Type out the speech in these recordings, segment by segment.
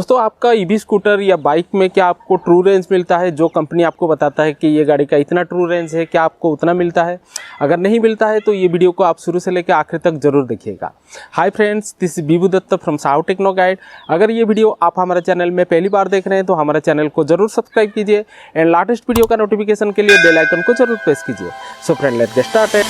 दोस्तों आपका EV scooter या बाइक में क्या आपको ट्रू रेंज मिलता है? जो कंपनी आपको बताता है कि ये गाड़ी का इतना ट्रू रेंज है, क्या आपको उतना मिलता है? अगर नहीं मिलता है तो ये वीडियो को आप शुरू से लेकर आखिर तक जरूर देखिएगा। Hi friends, this is Vibhu Datt from Sahu techno guide. अगर ये वीडियो आप हमारे चैनल में पहली बार देख रहे हैं तो हमारे चैनल को जरूर सब्सक्राइब कीजिए एंड लेटेस्ट वीडियो का नोटिफिकेशन के लिए बेल आइकन को जरूर प्रेस कीजिए। So friend, let's get started.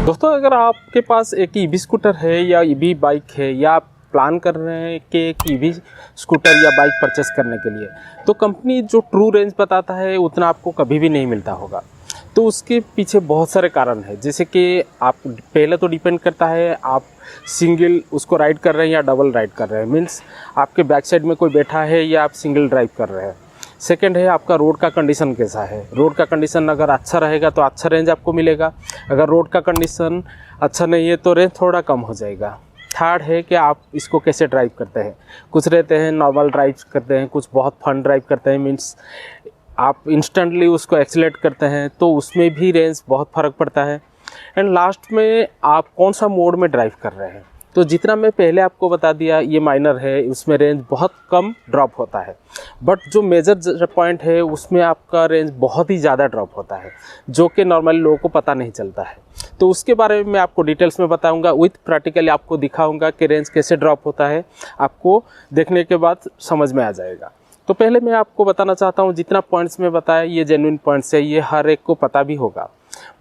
दोस्तों अगर आपके पास एक ईवी स्कूटर है या ईवी बाइक है या आप प्लान कर रहे हैं कि एक ईवी स्कूटर या बाइक परचेस करने के लिए, तो कंपनी जो ट्रू रेंज बताता है उतना आपको कभी भी नहीं मिलता होगा। तो उसके पीछे बहुत सारे कारण हैं, जैसे कि आप पहले तो डिपेंड करता है आप सिंगल उसको राइड कर रहे हैं या डबल राइड कर रहे हैं। मीन्स आपके बैक साइड में कोई बैठा है या आप सिंगल ड्राइव कर रहे हैं। सेकंड है आपका रोड का कंडीशन कैसा है। रोड का कंडीशन अगर अच्छा रहेगा तो अच्छा रेंज आपको मिलेगा, अगर रोड का कंडीशन अच्छा नहीं है तो रेंज थोड़ा कम हो जाएगा। थर्ड है कि आप इसको कैसे ड्राइव करते हैं। कुछ रहते हैं नॉर्मल ड्राइव करते हैं, कुछ बहुत फन ड्राइव करते हैं, मीन्स आप इंस्टेंटली उसको एक्सीलरेट करते हैं, तो उसमें भी रेंज बहुत फ़र्क पड़ता है। एंड लास्ट में आप कौन सा मोड में ड्राइव कर रहे हैं। तो जितना मैं पहले आपको बता दिया ये माइनर है, उसमें रेंज बहुत कम ड्रॉप होता है, बट जो मेजर पॉइंट है उसमें आपका रेंज बहुत ही ज़्यादा ड्रॉप होता है, जो कि नॉर्मली लोगों को पता नहीं चलता है। तो उसके बारे में मैं आपको डिटेल्स में बताऊंगा, विथ प्रैक्टिकली आपको दिखाऊंगा कि रेंज कैसे ड्रॉप होता है। आपको देखने के बाद समझ में आ जाएगा। तो पहले मैं आपको बताना चाहता हूँ, जितना पॉइंट्स में बताया ये जेन्युइन पॉइंट्स है, ये हर एक को पता भी होगा,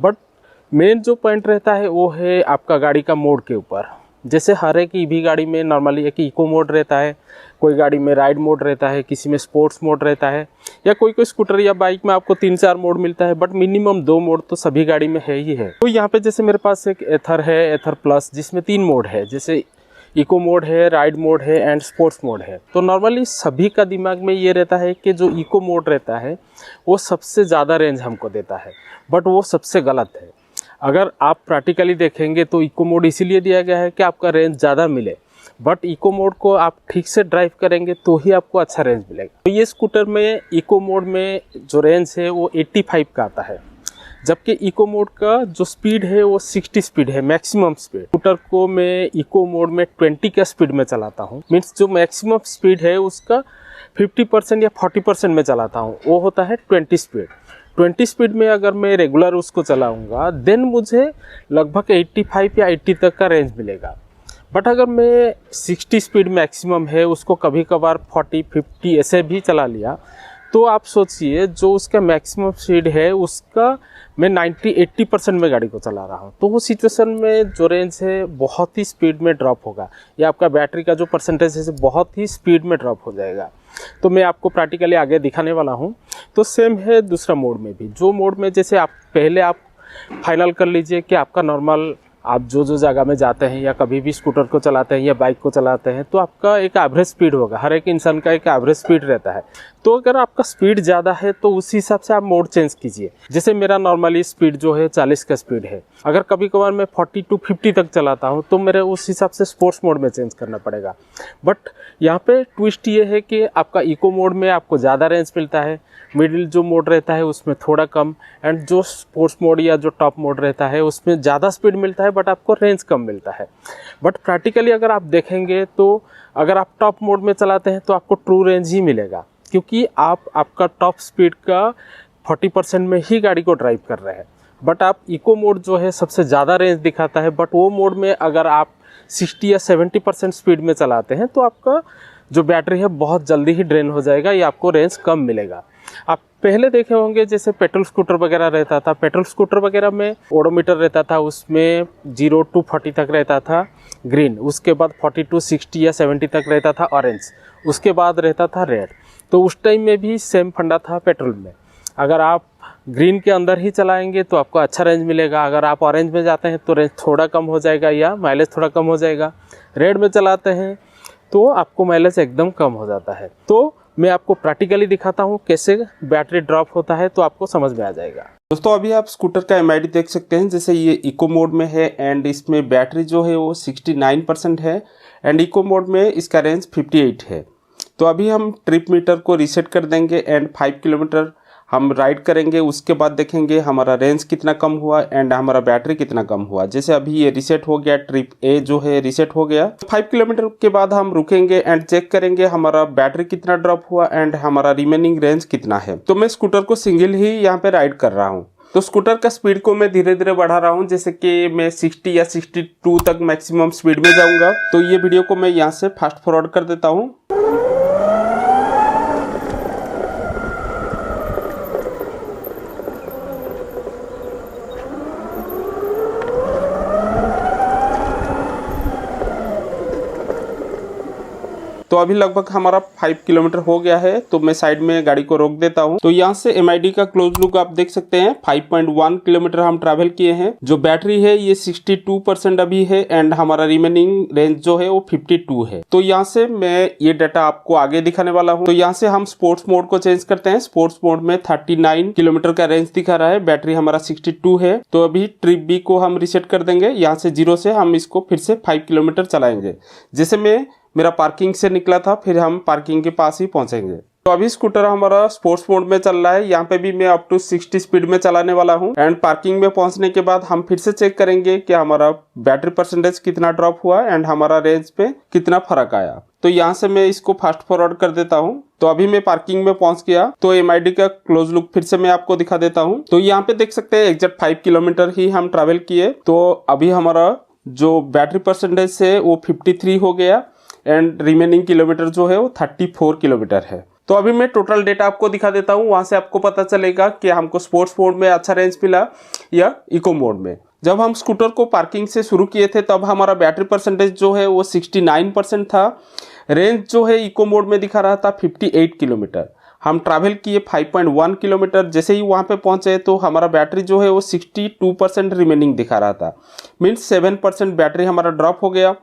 बट मेन जो पॉइंट रहता है वो है आपका गाड़ी का मोड के ऊपर। जैसे हर एक ईवी गाड़ी में नॉर्मली एक इको मोड रहता है, कोई गाड़ी में राइड मोड रहता है, किसी में स्पोर्ट्स मोड रहता है, या कोई स्कूटर या बाइक में आपको 3-4 मोड मिलता है, बट मिनिमम 2 मोड तो सभी गाड़ी में है ही है। तो यहाँ पे जैसे मेरे पास एक एथर है, एथर प्लस, जिसमें 3 मोड है, जैसे इको मोड है, राइड मोड है एंड स्पोर्ट्स मोड है। तो नॉर्मली सभी का दिमाग में ये रहता है कि जो इको मोड रहता है वो सबसे ज़्यादा रेंज हमको देता है, बट वो सबसे गलत है। अगर आप प्रैक्टिकली देखेंगे तो इको मोड इसीलिए दिया गया है कि आपका रेंज ज़्यादा मिले, बट इको मोड को आप ठीक से ड्राइव करेंगे तो ही आपको अच्छा रेंज मिलेगा। तो ये स्कूटर में इको मोड में जो रेंज है वो 85 का आता है, जबकि इको मोड का जो स्पीड है वो 60 स्पीड है, मैक्सिमम स्पीड। स्कूटर को मैं इको मोड में 20 का स्पीड में चलाता हूँ, मीन्स जो मैक्सिमम स्पीड है उसका 50% या 40% में चलाता हूँ, वो होता है 20 स्पीड। 20 स्पीड में अगर मैं रेगुलर उसको चलाऊंगा देन मुझे लगभग 85 या 80 तक का रेंज मिलेगा। बट अगर मैं 60 स्पीड मैक्सिमम है उसको कभी कभार 40-50 ऐसे भी चला लिया, तो आप सोचिए जो उसका मैक्सिमम स्पीड है उसका मैं 90-80% में गाड़ी को चला रहा हूँ, तो वो सिचुएशन में जो रेंज है बहुत ही स्पीड में ड्रॉप होगा, या आपका बैटरी का जो परसेंटेज है बहुत ही स्पीड में ड्रॉप हो जाएगा। तो मैं आपको प्रैक्टिकली आगे दिखाने वाला हूँ। तो सेम है दूसरा मोड में भी, जो मोड में जैसे आप पहले आप फाइनल कर लीजिए कि आपका नॉर्मल आप जो जगह में जाते हैं या कभी भी स्कूटर को चलाते हैं या बाइक को चलाते हैं तो आपका एक एवरेज स्पीड होगा। हर एक इंसान का एक एवरेज स्पीड रहता है। तो अगर आपका स्पीड ज़्यादा है तो उस हिसाब से आप मोड चेंज कीजिए। जैसे मेरा नॉर्मली स्पीड जो है 40 का स्पीड है, अगर कभी कभार मैं 40-50 तक चलाता हूँ तो मेरे उस हिसाब से स्पोर्ट्स मोड में चेंज करना पड़ेगा। बट यहाँ पे ट्विस्ट ये है कि आपका इको मोड में आपको ज़्यादा रेंज मिलता है, मिडिल जो मोड रहता है उसमें थोड़ा कम, एंड जो स्पोर्ट्स मोड या जो टॉप मोड रहता है उसमें ज़्यादा स्पीड मिलता है बट आपको रेंज कम मिलता है। बट प्रैक्टिकली अगर आप देखेंगे तो अगर आप टॉप मोड में चलाते हैं तो आपको ट्रू रेंज ही मिलेगा, क्योंकि आप आपका टॉप स्पीड का 40% में ही गाड़ी को ड्राइव कर रहे हैं। बट आप इको मोड जो है सबसे ज़्यादा रेंज दिखाता है, बट वो मोड में अगर आप 60 या 70% स्पीड में चलाते हैं तो आपका जो बैटरी है बहुत जल्दी ही ड्रेन हो जाएगा, या आपको रेंज कम मिलेगा। आप पहले देखे होंगे जैसे पेट्रोल स्कूटर वगैरह रहता था, पेट्रोल स्कूटर वगैरह में ओडोमीटर रहता था, उसमें 0 to 40 तक रहता था ग्रीन, उसके बाद 40 to 60 या 70 तक रहता था ऑरेंज, उसके बाद रहता था रेड। तो उस टाइम में भी सेम फंडा था पेट्रोल में। अगर आप ग्रीन के अंदर ही चलाएंगे तो आपको अच्छा रेंज मिलेगा, अगर आप ऑरेंज में जाते हैं तो रेंज थोड़ा कम हो जाएगा या माइलेज थोड़ा कम हो जाएगा। रेड में चलाते हैं तो आपको माइलेज एकदम कम हो जाता है। तो मैं आपको प्रैक्टिकली दिखाता हूँ कैसे बैटरी ड्रॉप होता है, तो आपको समझ में आ जाएगा। दोस्तों अभी आप स्कूटर का एमआईडी देख सकते हैं, जैसे ये इको मोड में है एंड इसमें बैटरी जो है वो 69% है एंड इको मोड में इसका रेंज 58 है। तो अभी हम ट्रिप मीटर को रीसेट कर देंगे एंड 5 किलोमीटर हम राइड करेंगे, उसके बाद देखेंगे हमारा रेंज कितना कम हुआ एंड हमारा बैटरी कितना कम हुआ। जैसे अभी ये रीसेट हो गया, ट्रिप ए जो है रीसेट हो गया। 5 किलोमीटर के बाद हम रुकेंगे एंड चेक करेंगे हमारा बैटरी कितना ड्रॉप हुआ एंड हमारा रिमेनिंग रेंज कितना है। तो मैं स्कूटर को सिंगल ही यहाँ पे राइड कर रहा हूँ। तो स्कूटर का स्पीड को मैं धीरे धीरे बढ़ा रहा हूँ, जैसे कि मैं 60 या 62 तक मैक्सिमम स्पीड में जाऊँगा। तो ये वीडियो को मैं यहाँ से फास्ट फॉरवर्ड कर देता हूँ। तो अभी लगभग हमारा 5 किलोमीटर हो गया है, तो मैं साइड में गाड़ी को रोक देता हूं। तो यहाँ से MID का क्लोज लुक आप देख सकते हैं। 5.1 किलोमीटर हम ट्रैवल किए हैं। जो बैटरी है ये 62% अभी है एंड हमारा रिमेनिंग रेंज जो है वो 52 है। तो यहाँ से मैं ये डाटा आपको आगे दिखाने वाला हूँ। तो यहाँ से हम स्पोर्ट्स मोड को चेंज करते हैं। स्पोर्ट्स मोड में 39 किलोमीटर का रेंज दिखा रहा है, बैटरी हमारा 62 है। तो अभी ट्रिप बी को हम रिसेट कर देंगे। यहाँ से 0 से हम इसको फिर से 5 किलोमीटर चलाएंगे। जैसे मेरा पार्किंग से निकला था, फिर हम पार्किंग के पास ही पहुंचेंगे। तो अभी स्कूटर हमारा स्पोर्ट्स मोड में चल रहा है। यहाँ पे भी मैं अप टू 60 स्पीड में चलाने वाला हूँ एंड पार्किंग में पहुंचने के बाद हम फिर से चेक करेंगे कि हमारा बैटरी परसेंटेज कितना ड्रॉप हुआ एंड हमारा रेंज पे कितना फर्क आया। तो यहाँ से मैं इसको फास्ट फॉरवर्ड कर देता हूँ। तो अभी मैं पार्किंग में पहुंच गया। तो MID का क्लोज लुक फिर से मैं आपको दिखा देता हूँ। तो यहाँ पे देख सकते हैं एग्जैक्ट 5 किलोमीटर ही हम ट्रेवल किए। तो अभी हमारा जो बैटरी परसेंटेज है वो 53 हो गया एंड रिमेनिंग किलोमीटर जो है वो 34 किलोमीटर है। तो अभी मैं टोटल डेटा आपको दिखा देता हूँ। वहां से आपको पता चलेगा कि हमको स्पोर्ट्स मोड में अच्छा रेंज मिला या इको मोड में। जब हम स्कूटर को पार्किंग से शुरू किए थे तब हमारा बैटरी परसेंटेज जो है वो 69% था। रेंज जो है इको मोड में दिखा रहा था 58 किलोमीटर। हम ट्रैवल किए 5.1 किलोमीटर। जैसे ही वहाँ पे पहुँचे तो हमारा बैटरी जो है वो 62% रिमेनिंग दिखा रहा था, मीन्स 7% बैटरी हमारा ड्रॉप हो गया।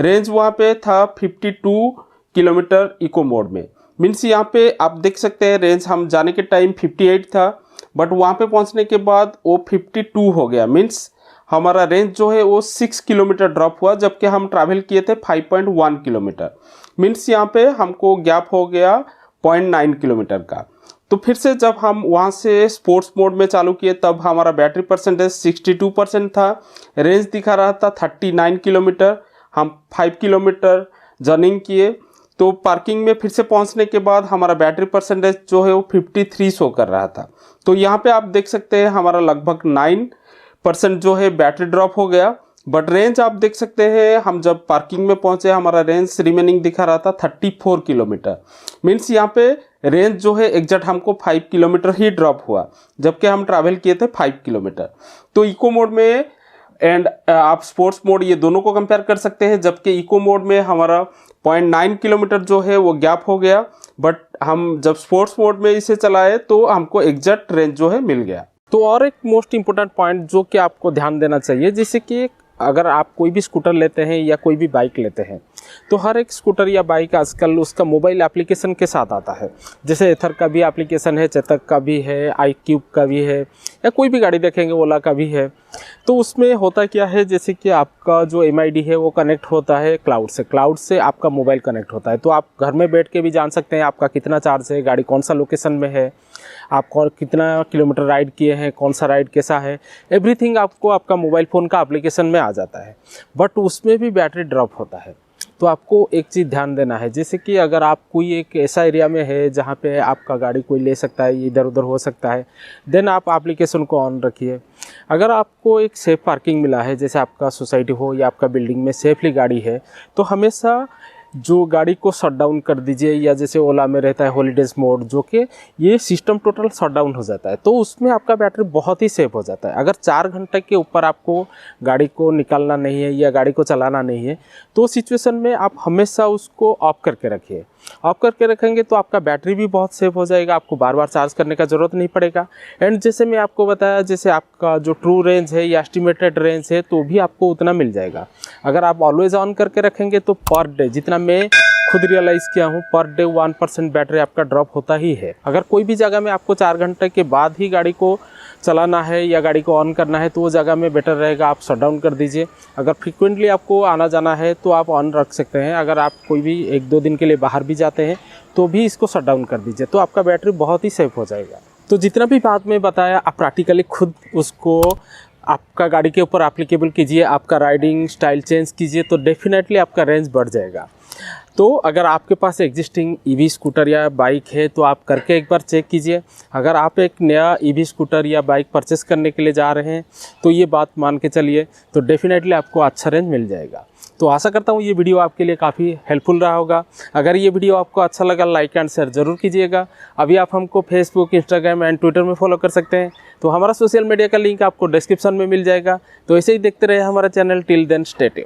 रेंज वहाँ पे था 52 किलोमीटर इको मोड में, मीन्स यहाँ पे आप देख सकते हैं रेंज हम जाने के टाइम 58 था बट वहाँ पे पहुँचने के बाद वो 52 हो गया। मीन्स हमारा रेंज जो है वो 6 किलोमीटर ड्रॉप हुआ, जबकि हम ट्रैवल किए थे 5.1 किलोमीटर। मीन्स यहाँ पे हमको गैप हो गया 0.9 किलोमीटर का। तो फिर से जब हम वहाँ से स्पोर्ट्स मोड में चालू किए तब हमारा बैटरी परसेंटेज 62% था। रेंज दिखा रहा था 39 किलोमीटर। हम 5 किलोमीटर जर्निंग किए। तो पार्किंग में फिर से पहुँचने के बाद हमारा बैटरी परसेंटेज जो है वो 53 शो कर रहा था। तो यहाँ पे आप देख सकते हैं हमारा लगभग 9% जो है बैटरी ड्रॉप हो गया। बट रेंज आप देख सकते हैं हम जब पार्किंग में पहुंचे हमारा रेंज रिमेनिंग दिखा रहा था 34 किलोमीटर। मीन्स यहाँ पे रेंज जो है एग्जैक्ट हमको 5 किलोमीटर ही ड्रॉप हुआ, जबकि हम ट्रैवल किए थे 5 किलोमीटर। तो इको मोड में एंड आप स्पोर्ट्स मोड ये दोनों को कंपेयर कर सकते हैं, जबकि इको मोड में हमारा 0.9 किलोमीटर जो है वो गैप हो गया। बट हम जब स्पोर्ट्स मोड में इसे चलाए तो हमको एग्जैक्ट रेंज जो है मिल गया। तो और एक मोस्ट इम्पोर्टेंट पॉइंट जो कि आपको ध्यान देना चाहिए, जैसे कि अगर आप कोई भी स्कूटर लेते हैं या कोई भी बाइक लेते हैं तो हर एक स्कूटर या बाइक आजकल उसका मोबाइल एप्लीकेशन के साथ आता है। जैसे एथर का भी एप्लीकेशन है, चेतक का भी है, iQube का भी है, या कोई भी गाड़ी देखेंगे ओला का भी है। तो उसमें होता क्या है, जैसे कि आपका जो MID है वो कनेक्ट होता है क्लाउड से आपका मोबाइल कनेक्ट होता है। तो आप घर में बैठ के भी जान सकते हैं आपका कितना चार्ज है, गाड़ी कौन सा लोकेशन में है, आप कितना किलोमीटर राइड किए हैं, कौन सा राइड कैसा है, एवरीथिंग आपको आपका मोबाइल फ़ोन का एप्लीकेशन में आ जाता है। बट उसमें भी बैटरी ड्रॉप होता है। तो आपको एक चीज़ ध्यान देना है, जैसे कि अगर आप कोई एक ऐसा एरिया में है जहाँ पे आपका गाड़ी कोई ले सकता है, इधर उधर हो सकता है, देन आप एप्लीकेशन को ऑन रखिए। अगर आपको एक सेफ़ पार्किंग मिला है, जैसे आपका सोसाइटी हो या आपका बिल्डिंग में सेफली गाड़ी है, तो हमेशा जो गाड़ी को शट डाउन कर दीजिए। या जैसे ओला में रहता है हॉलीडेज़ मोड, जो कि ये सिस्टम टोटल शट डाउन हो जाता है, तो उसमें आपका बैटरी बहुत ही सेफ हो जाता है। अगर 4 घंटे के ऊपर आपको गाड़ी को निकालना नहीं है या गाड़ी को चलाना नहीं है, तो सिचुएशन में आप हमेशा उसको ऑफ करके रखिए। ऑफ करके रखेंगे तो आपका बैटरी भी बहुत सेफ हो जाएगा, आपको बार बार चार्ज करने का ज़रूरत नहीं पड़ेगा। एंड जैसे मैं आपको बताया, जैसे आपका जो ट्रू रेंज है या एस्टिमेटेड रेंज है तो भी आपको उतना मिल जाएगा। अगर आप ऑलवेज ऑन करके रखेंगे तो पर डे, जितना मैं खुद रियलाइज़ किया हूँ, पर डे 1% बैटरी आपका ड्रॉप होता ही है। अगर कोई भी जगह में आपको 4 घंटे के बाद ही गाड़ी को चलाना है या गाड़ी को ऑन करना है तो वो जगह में बेटर रहेगा आप शट डाउन कर दीजिए। अगर फ्रीक्वेंटली आपको आना जाना है तो आप ऑन रख सकते हैं। अगर आप कोई भी 1-2 दिन के लिए बाहर भी जाते हैं तो भी इसको शट डाउन कर दीजिए, तो आपका बैटरी बहुत ही सेफ हो जाएगा। तो जितना भी बात मैं बताया आप प्रैक्टिकली खुद उसको आपका गाड़ी के ऊपर एप्लीकेबल कीजिए, आपका राइडिंग स्टाइल चेंज कीजिए, तो डेफिनेटली आपका रेंज बढ़ जाएगा। तो अगर आपके पास एग्जिस्टिंग ईवी स्कूटर या बाइक है तो आप करके एक बार चेक कीजिए। अगर आप एक नया ईवी स्कूटर या बाइक परचेस करने के लिए जा रहे हैं तो ये बात मान के चलिए, तो डेफिनेटली आपको अच्छा रेंज मिल जाएगा। तो आशा करता हूँ ये वीडियो आपके लिए काफ़ी हेल्पफुल रहा होगा। अगर ये वीडियो आपको अच्छा लगा लाइक एंड शेयर ज़रूर कीजिएगा। अभी आप हमको फेसबुक, इंस्टाग्राम एंड ट्विटर में फॉलो कर सकते हैं। तो हमारा सोशल मीडिया का लिंक आपको डिस्क्रिप्शन में मिल जाएगा। तो ऐसे ही देखते रहे हमारा चैनल। Till then stay tuned.